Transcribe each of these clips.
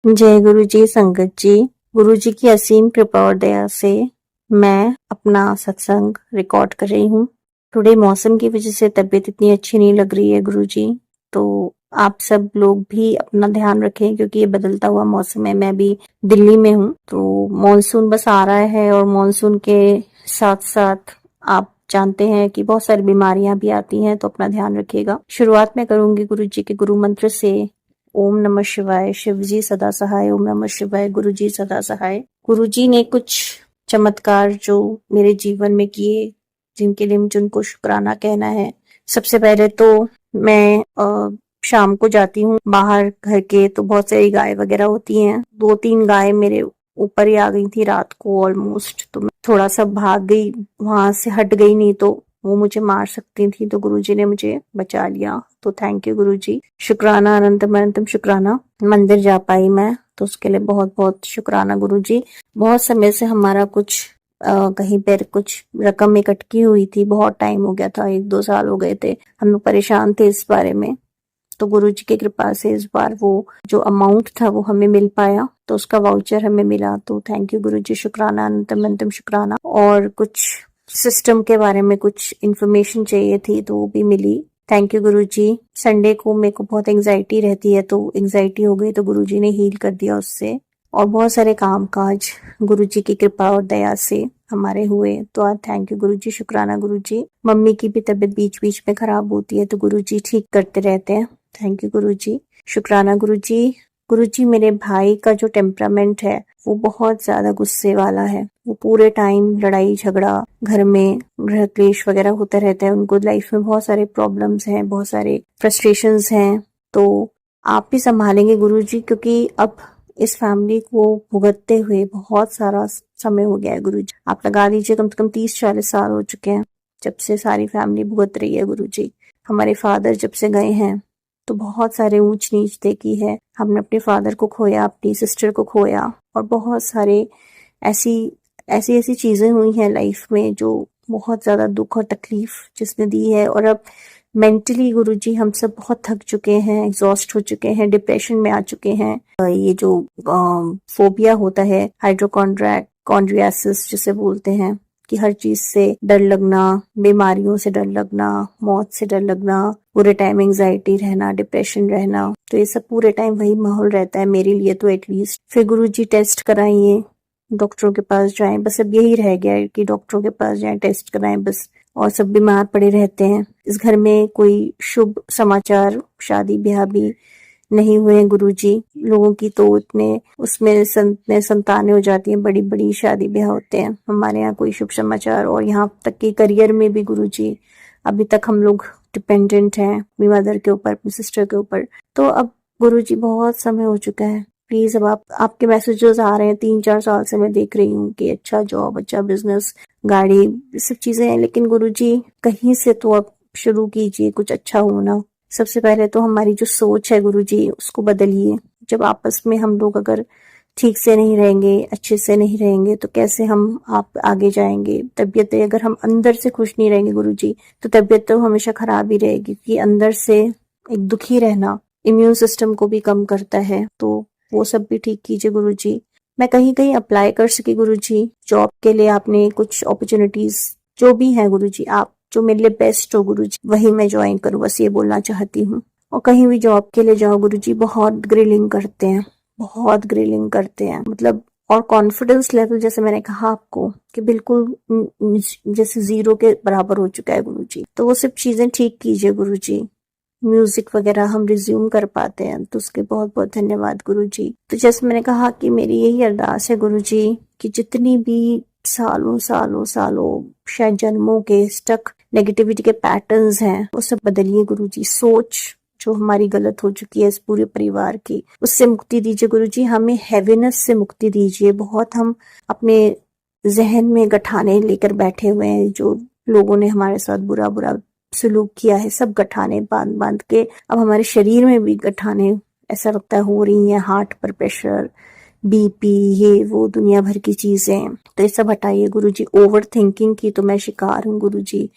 जय गुरु जी, संगत जी। गुरु जी की असीम कृपा और दया से मैं अपना सत्संग रिकॉर्ड कर रही हूँ। थोड़े मौसम की वजह से तबीयत इतनी अच्छी नहीं लग रही है गुरु जी, तो आप सब लोग भी अपना ध्यान रखें क्योंकि ये बदलता हुआ मौसम है। मैं भी दिल्ली में हूँ, तो मॉनसून बस आ रहा है और मॉनसून के साथ साथ आप जानते हैं कि बहुत सारी बीमारियां भी आती हैं, तो अपना ध्यान रखिएगा। शुरुआत मैं करूंगी गुरु जी के गुरु मंत्र से। ओम नमः शिवाय, शिव जी सदा सहाय। ओम नमः शिवाय, गुरु जी सदा सहाय। गुरु जी ने कुछ चमत्कार जो मेरे जीवन में किए, जिनके लिए मुझे उनको शुक्राना कहना है। सबसे पहले तो मैं शाम को जाती हूँ बाहर घर के, तो बहुत सारी गाय वगैरह होती हैं। 2-3 गाय मेरे ऊपर ही आ गई थी रात को ऑलमोस्ट, तो मैं थोड़ा सा भाग गई, वहां से हट गई, नहीं तो वो मुझे मार सकती थी। तो गुरुजी ने मुझे बचा लिया, तो थैंक यू गुरुजी। शुक्राना, अनंतम अनंतम शुक्राना। मंदिर जा पाई मैं, तो उसके लिए बहुत बहुत शुक्राना गुरुजी। बहुत समय से हमारा कुछ कहीं पर कुछ रकम इकट्ठी हुई थी, बहुत टाइम हो गया था, 1-2 साल हो गए थे। हम लोग परेशान थे इस बारे में, तो गुरुजी की कृपा से इस बार वो जो अमाउंट था वो हमें मिल पाया, तो उसका वाउचर हमें मिला, तो थैंक यू गुरुजी। शुक्राना, अनंतम अनंतम शुक्राना। और कुछ सिस्टम के बारे में कुछ इन्फॉर्मेशन चाहिए थी, तो वो भी मिली। थैंक यू गुरुजी। संडे को मेरे को बहुत एंग्जाइटी रहती है, तो एंग्जाइटी हो गई, तो गुरुजी ने हील कर दिया उससे। और बहुत सारे काम काज गुरुजी की कृपा और दया से हमारे हुए, तो आज थैंक यू गुरुजी। शुक्राना गुरुजी। मम्मी की भी तबीयत बीच बीच में खराब होती है, तो गुरुजी ठीक करते रहते हैं। थैंक यू गुरुजी। शुक्राना गुरुजी। गुरुजी, मेरे भाई का जो टेम्परामेंट है वो बहुत ज्यादा गुस्से वाला है। वो पूरे टाइम लड़ाई झगड़ा, घर में गृह क्लेश वगैरह होता रहता है। उनको लाइफ में बहुत सारे प्रॉब्लम्स हैं, बहुत सारे फ्रस्ट्रेशंस हैं, तो आप भी संभालेंगे गुरुजी, क्योंकि अब इस फैमिली को भुगतते हुए बहुत सारा समय हो गया है गुरुजी। आप लगा लीजिए कम से कम 30-40 साल हो चुके हैं जब से सारी फैमिली भुगत रही है गुरुजी। हमारे फादर जब से गए हैं तो बहुत सारे ऊंच नीच देखी है। हमने अपने फादर को खोया, अपनी सिस्टर को खोया, और बहुत सारे ऐसी ऐसी ऐसी चीजें हुई हैं लाइफ में जो बहुत ज्यादा दुख और तकलीफ जिसने दी है। और अब मेंटली गुरुजी हम सब बहुत थक चुके हैं, एग्जॉस्ट हो चुके हैं, डिप्रेशन में आ चुके हैं। ये जो फोबिया होता है, हाइड्रोकॉन्ड्रियासिस जिसे बोलते हैं, कि हर चीज से डर लगना, बीमारियों से डर लगना, मौत से डर लगना, पूरे टाइम एंजाइटी रहना, डिप्रेशन रहना, तो ये सब पूरे टाइम वही माहौल रहता है मेरे लिए तो एटलीस्ट। फिर गुरुजी टेस्ट कराइए, डॉक्टरों के पास जाएं, बस अब यही रह गया है कि डॉक्टरों के पास जाएं, टेस्ट कराएं बस। और सब बीमार पड़े रहते हैं। इस घर में कोई शुभ समाचार, शादी ब्याह भी नहीं हुए हैं गुरुजी। लोगों की तो इतने उसमें संतानें हो जाती हैं, बड़ी बड़ी शादी ब्याह होते हैं। हमारे यहाँ कोई शुभ समाचार, और यहाँ तक कि करियर में भी गुरुजी अभी तक हम लोग डिपेंडेंट हैं अपनी मदर के ऊपर, अपनी सिस्टर के ऊपर। तो अब गुरुजी बहुत समय हो चुका है, प्लीज अब आपके मैसेजेस आ रहे हैं, 3-4 साल से मैं देख रही हूँ कि अच्छा जॉब, अच्छा बिजनेस, गाड़ी, ये सब चीजें हैं, लेकिन गुरुजी कहीं से तो अब शुरू कीजिए, कुछ अच्छा होना। सबसे पहले तो हमारी जो सोच है गुरुजी उसको बदलिए। जब आपस में हम लोग अगर ठीक से नहीं रहेंगे, अच्छे से नहीं रहेंगे, तो कैसे हम आप आगे जाएंगे। तबीयत अगर हम अंदर से खुश नहीं रहेंगे गुरुजी, तो तबीयत तो हमेशा खराब ही रहेगी, क्योंकि अंदर से एक दुखी रहना इम्यून सिस्टम को भी कम करता है। तो वो सब भी ठीक कीजिए गुरुजी। मैं कहीं कहीं अप्लाई कर सकी गुरुजी जॉब के लिए, आपने कुछ अपॉर्चुनिटीज जो भी है गुरुजी, आप जो मेरे लिए बेस्ट हो गुरुजी वही मैं ज्वाइन करूँ, बस ये बोलना चाहती हूँ। और कहीं भी जॉब के लिए जाओ गुरुजी, बहुत ग्रिलिंग करते हैं, बहुत ग्रिलिंग करते हैं, मतलब। और कॉन्फिडेंस लेवल जैसे मैंने कहा आपको कि बिल्कुल जैसे 0 के बराबर हो चुका है गुरुजी। तो वो सब चीजें ठीक कीजिए गुरुजी। म्यूजिक वगैरह हम रिज्यूम कर पाते हैं, तो उसके बहुत बहुत धन्यवाद गुरुजी। तो जैसे मैंने कहा कि मेरी यही अरदास है गुरुजी कि जितनी भी सालों सालों सालों, शायद जन्मों के स्टक नेगेटिविटी के पैटर्न्स हैं, वो सब बदलिए गुरुजी। सोच जो हमारी गलत हो चुकी है इस पूरे परिवार की, उससे मुक्ति दीजिए गुरुजी। हमें हैवीनेस से मुक्ति दीजिए। बहुत हम अपने जहन में गठाने लेकर बैठे हुए हैं, जो लोगों ने हमारे साथ बुरा बुरा सलूक किया है, सब गठाने बांध बांध के अब हमारे शरीर में भी गठाने ऐसा लगता है हो रही है। हार्ट पर प्रेशर, बीपी, ये वो दुनिया भर की चीजें, तो ये सब हटाइए गुरुजी। ओवर थिंकिंग की तो मैं शिकार हूँ गुरुजी।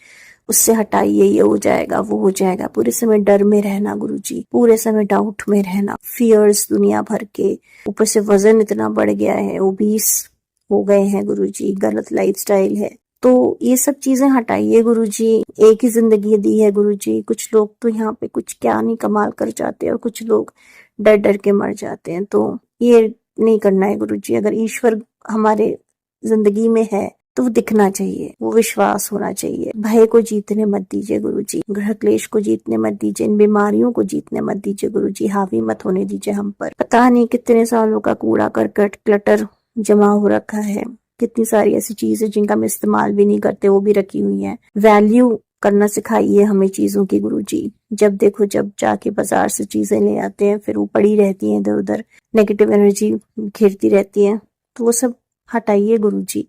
उससे हटाइए, ये हो जाएगा, वो हो जाएगा, पूरे समय डर में रहना गुरुजी, पूरे समय डाउट में रहना, फियर्स दुनिया भर के, ऊपर से वजन इतना बढ़ गया है, ओबीस हो गए हैं गुरुजी, गलत लाइफस्टाइल है। तो ये सब चीजें हटाइए गुरुजी। एक ही जिंदगी दी है गुरुजी, कुछ लोग तो यहाँ पे कुछ क्या नहीं कमाल कर जाते हैं और कुछ लोग डर डर के मर जाते हैं। तो ये नहीं करना है गुरुजी। अगर ईश्वर हमारे जिंदगी में है तो वो दिखना चाहिए, वो विश्वास होना चाहिए। भय को जीतने मत दीजिए गुरुजी, ग्रह क्लेश को जीतने मत दीजिए, इन बीमारियों को जीतने मत दीजिए गुरुजी, हावी मत होने दीजिए हम पर। पता नहीं कितने सालों का कूड़ा करकट क्लटर जमा हो रखा है, कितनी सारी ऐसी चीजें जिनका हम इस्तेमाल भी नहीं करते वो भी रखी हुई हैं। वैल्यू करना सिखाइए हमें चीजों की गुरुजी। जब देखो जब जाके बाजार से चीजें ले आते हैं फिर वो पड़ी रहती हैं इधर उधर, नेगेटिव एनर्जी घेरती रहती है, तो वो सब हटाइए गुरुजी।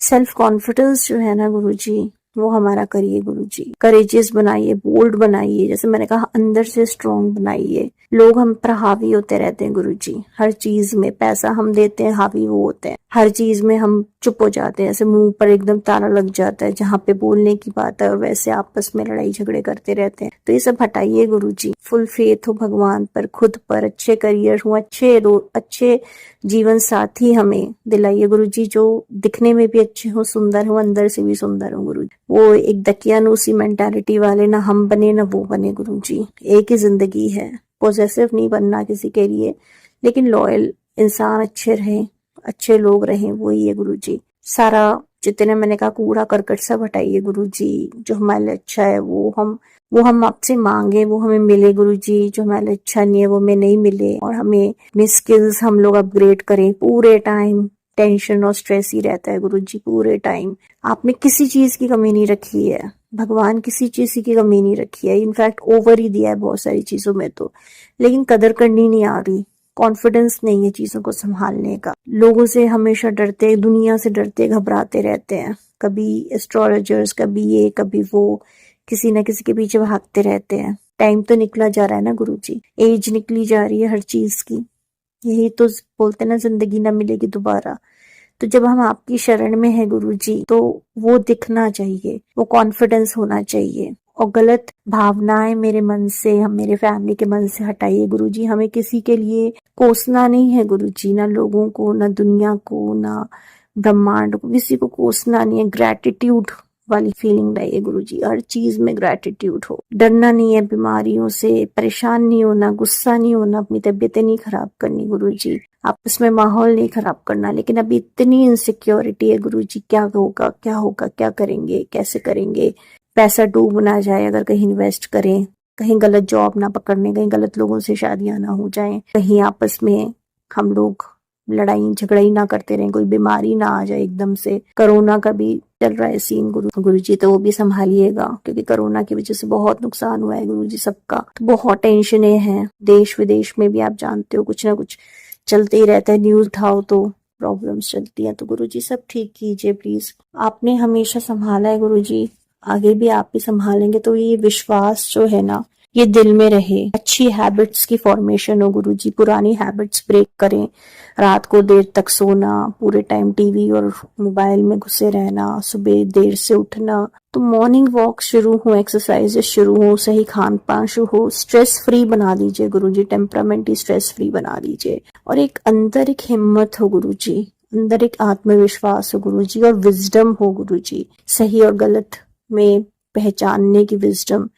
सेल्फ कॉन्फिडेंस जो है ना गुरुजी, वो हमारा करिए गुरुजी। करेजियस बनाइए, बोल्ड बनाइए, जैसे मैंने कहा अंदर से स्ट्रॉन्ग बनाइए। लोग हम पर हावी होते रहते हैं गुरुजी, हर चीज में पैसा हम देते हैं, हावी वो होते हैं, हर चीज में हम चुप हो जाते हैं, ऐसे मुंह पर एकदम ताला लग जाता है, जहाँ पे बोलने की बात है और वैसे आपस में लड़ाई झगड़े करते रहते हैं। तो ये सब हटाइए गुरुजी। फुल फेथ हो भगवान पर, खुद पर, अच्छे करियर हो, अच्छे जीवन साथी हमें दिलाइए गुरुजी, जो दिखने में भी अच्छे हो, सुंदर हो, अंदर से भी सुंदर हो गुरुजी। वो एक दकियानूसी मेंटालिटी वाले ना हम बने ना वो बने गुरुजी। एक ही जिंदगी है, पॉजेसिव नहीं बनना किसी के लिए, लेकिन लॉयल इंसान अच्छे रहें, अच्छे लोग रहें, वही है गुरुजी। सारा जितने मैंने कहा कूड़ा करकट सब हटाइए गुरुजी। जो हमारे लिए अच्छा है वो हम आपसे मांगे, वो हमें मिले गुरुजी। जो हमारे लिए अच्छा नहीं है वो हमें नहीं मिले, और हमें अपने स्किल्स हम लोग अपग्रेड करें। पूरे टाइम टेंशन और स्ट्रेस ही रहता है गुरुजी, पूरे टाइम। आपने किसी चीज की कमी नहीं रखी है, भगवान किसी चीज की कमी नहीं रखी है, इनफैक्ट ओवर ही दिया है बहुत सारी चीजों में तो, लेकिन कदर करनी नहीं आ रही, कॉन्फिडेंस नहीं है चीजों को संभालने का। लोगों से हमेशा डरते, दुनिया से डरते, घबराते रहते हैं, कभी एस्ट्रोलॉजर्स, कभी ये कभी वो, किसी न किसी के पीछे भागते रहते हैं। टाइम तो निकला जा रहा है ना गुरुजी, एज निकली जा रही है हर चीज की, यही तो बोलते ना जिंदगी ना मिलेगी दोबारा। तो जब हम आपकी शरण में है गुरुजी, तो वो दिखना चाहिए, वो कॉन्फिडेंस होना चाहिए। और गलत भावनाएं मेरे मन से, हम मेरे फैमिली के मन से हटाइए गुरुजी। हमें किसी के लिए कोसना नहीं है गुरुजी, ना लोगों को, ना दुनिया को, ना ब्रह्मांड को, किसी को कोसना नहीं है। ग्रेटिट्यूड वाली फीलिंग लाइए गुरुजी, हर चीज में ग्रेटिट्यूड हो। डरना नहीं है बीमारियों से, परेशान नहीं होना, गुस्सा नहीं होना, अपनी तबीयतें नहीं खराब करनी गुरुजी, आपस में माहौल नहीं खराब करना। लेकिन अभी इतनी इनसिक्योरिटी है गुरुजी, क्या होगा क्या होगा, क्या करेंगे, कैसे करेंगे, पैसा डूब ना जाए अगर कहीं इन्वेस्ट करें, कहीं गलत जॉब ना पकड़ने, कहीं गलत लोगों से शादियां ना हो जाएं, कहीं आपस में हम लोग लड़ाई झगड़ाई ना करते रहें, कोई बीमारी ना आ जाए एकदम से। कोरोना का भी चल रहा है सीन गुरुजी, तो वो भी संभालिएगा, क्योंकि कोरोना की वजह से बहुत नुकसान हुआ है गुरुजी सबका। तो बहुत टेंशनें हैं, देश विदेश में भी आप जानते हो कुछ ना कुछ चलते ही रहता है, न्यूज उठाओ तो प्रॉब्लम्स चलती हैं। तो गुरुजी सब ठीक कीजिए प्लीज। आपने हमेशा संभाला है गुरुजी, आगे भी आप ही संभालेंगे। तो ये विश्वास जो है ना, ये दिल में रहे, अच्छी हैबिट्स की फॉर्मेशन हो गुरुजी, पुरानी हैबिट्स ब्रेक करें। रात को देर तक सोना, पूरे टाइम टीवी और मोबाइल में घुसे रहना, सुबह देर से उठना, तो मॉर्निंग वॉक शुरू हो, एक्सरसाइजेस शुरू हो, सही खान पान शुरू हो, स्ट्रेस फ्री बना दीजिए गुरुजी, टेम्परामेंट ही स्ट्रेस फ्री बना दीजिए। और एक अंदर एक हिम्मत हो गुरुजी, अंदर एक आत्मविश्वास हो गुरुजी, और विजडम हो गुरुजी, सही और गलत में पहचानने की विजडम।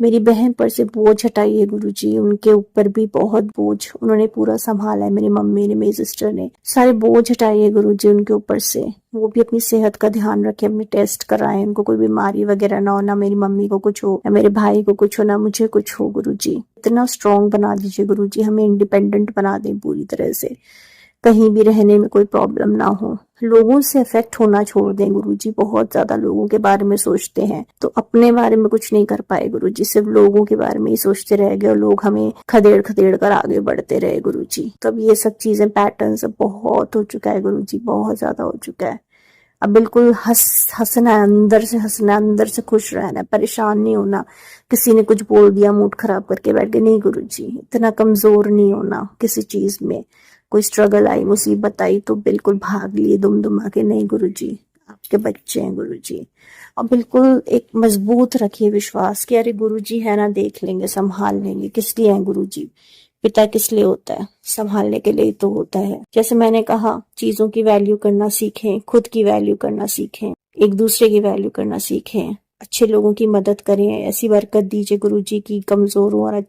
मेरी बहन पर से बोझ हटाइए गुरुजी, उनके ऊपर भी बहुत बोझ, उन्होंने पूरा संभाला है, मेरी मम्मी ने, मेरी सिस्टर ने, सारे बोझ हटाइए गुरुजी उनके ऊपर से। वो भी अपनी सेहत का ध्यान रखे, अपने टेस्ट कराएं, उनको कोई बीमारी वगैरह ना हो, ना मेरी मम्मी को कुछ हो, ना मेरे भाई को कुछ हो, ना मुझे कुछ हो गुरुजी। इतना स्ट्रॉन्ग बना दीजिए गुरुजी, हमें इंडिपेंडेंट बना दें पूरी तरह से, कहीं भी रहने में कोई प्रॉब्लम ना हो। लोगों से अफेक्ट होना छोड़ दें गुरुजी, बहुत ज्यादा लोगों के बारे में सोचते हैं तो अपने बारे में कुछ नहीं कर पाए गुरुजी, सिर्फ लोगों के बारे में ही सोचते रह गए और लोग हमें खदेड़ खदेड़ कर आगे बढ़ते रहे गुरुजी। तो अब ये सब चीजें, पैटर्न सब बहुत हो चुका है गुरुजी, बहुत ज्यादा हो चुका है। अब बिल्कुल हंसना है, अंदर से हंसना है, अंदर से खुश रहना है, परेशान नहीं होना। किसी ने कुछ बोल दिया मूड खराब करके बैठ गए, नहीं गुरुजी, इतना कमजोर नहीं होना किसी चीज में। कोई स्ट्रगल आई, मुसीबत आई तो बिल्कुल भाग लिए दुम दुमा के, नहीं गुरुजी। आपके बच्चे हैं गुरुजी। और बिल्कुल एक मजबूत रखिए विश्वास कि अरे गुरुजी है ना, देख लेंगे, संभाल लेंगे। किस लिए है गुरुजी? पिता किस लिए होता है? संभालने के लिए ही तो होता है। जैसे मैंने कहा, चीजों की वैल्यू करना सीखें, खुद की वैल्यू करना सीखें, एक दूसरे की वैल्यू करना सीखें, अच्छे लोगों की मदद करें। ऐसी बरकत दीजिए गुरुजी की कमजोरों और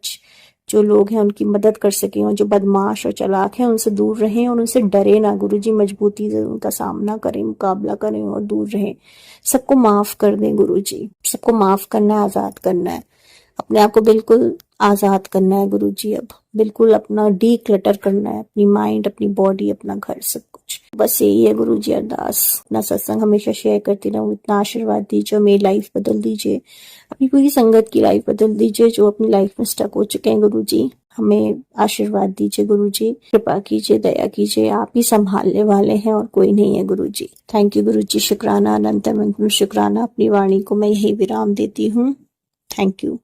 जो लोग हैं उनकी मदद कर सकें, और जो बदमाश और चालाक हैं उनसे दूर रहें और उनसे डरे ना गुरुजी। मजबूती से उनका सामना करें, मुकाबला करें और दूर रहें। सबको माफ कर दें गुरुजी। सबको माफ करना है, आजाद करना है, अपने आप को बिल्कुल आजाद करना है गुरुजी। अब बिल्कुल अपना डी क्लटर करना है, अपनी माइंड, अपनी बॉडी, अपना घर, सब कुछ। बस यही है गुरुजी अरदास। अपना सत्संग हमेशा शेयर करती रहूं। इतना आशीर्वाद दीजिए, मेरी लाइफ बदल दीजिए, अपनी पूरी संगत की लाइफ बदल दीजिए जो अपनी लाइफ में स्टक हो चुके हैं गुरुजी। हमें आशीर्वाद दीजिए गुरुजी, कृपा कीजिए, दया कीजिए। आप ही संभालने वाले हैं और कोई नहीं है गुरुजी। थैंक यू गुरुजी। शुक्राना, अनंत शुक्राना। अपनी वाणी को मैं यही विराम देती हूँ। Thank you.